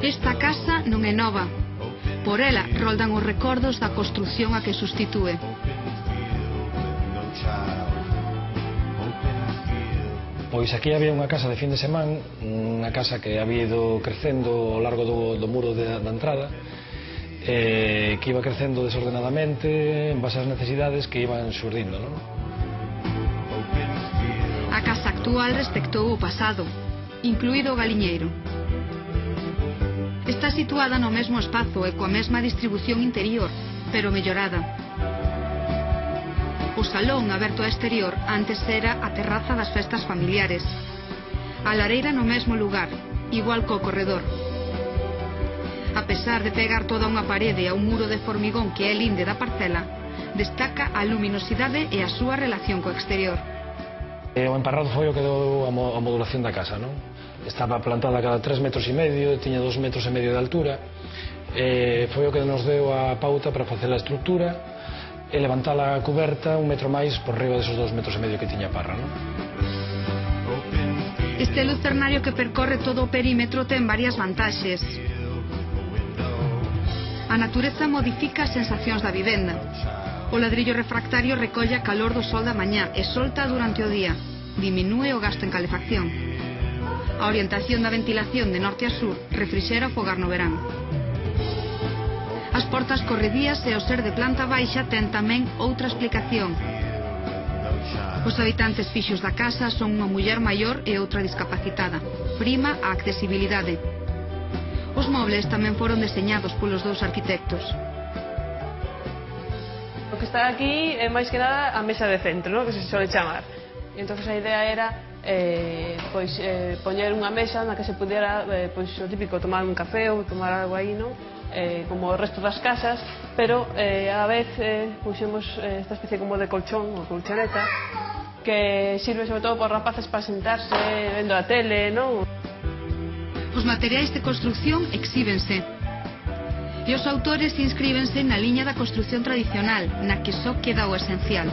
Esta casa non é nova. Por ela roldan os recordos da construción a que sustitúe. Pois aquí había unha casa de fin de semana, unha casa que había ido crecendo ao largo do muro da entrada, que iba crecendo desordenadamente en base ás necesidades que iban surdindo, non? A casa actual respectou o pasado, incluído o galiñeiro. Está situada no mesmo espazo e coa mesma distribución interior, pero mellorada. O salón aberto ao exterior antes era a terraza das festas familiares. A lareira no mesmo lugar, igual co corredor. A pesar de pegar toda unha parede a un muro de formigón que é linde da parcela, destaca a luminosidade e a súa relación co exterior. O emparrado foi o que deu a modulación da casa, non? Estaba plantada cada 3,5 metros, tiña 2,5 metros de altura, foi o que nos deu a pauta para facer a estructura e levantar a cuberta 1 metro máis por riba desos 2,5 metros que tiña a parra, non? Este lucernario que percorre todo o perímetro ten varias vantaxes. A natureza modifica as sensacións da vivenda. O ladrillo refractario recolle a calor do sol da mañá e solta durante o día. Diminúe o gasto en calefacción. A orientación da ventilación de norte a sur refrixera o fogar no verán. As portas corredías e o ser de planta baixa ten tamén outra explicación. Os habitantes fixos da casa son unha muller maior e outra discapacitada. Prima a accesibilidade. Os mobles tamén foron deseñados polos dous arquitectos. O que está aquí é máis que nada a mesa de centro, ¿no?, que se suele chamar. E entón a idea era poñer unha mesa na que se pudiera, o típico, tomar un café ou tomar algo aí, non? Como o resto das casas, pero a vez puxemos esta especie como de colchón ou colchoneta que sirve sobre todo para rapaces para sentarse vendo a tele, non? Os materiais de construción exhíbense e os autores inscríbense na liña da construción tradicional, na que só queda o esencial.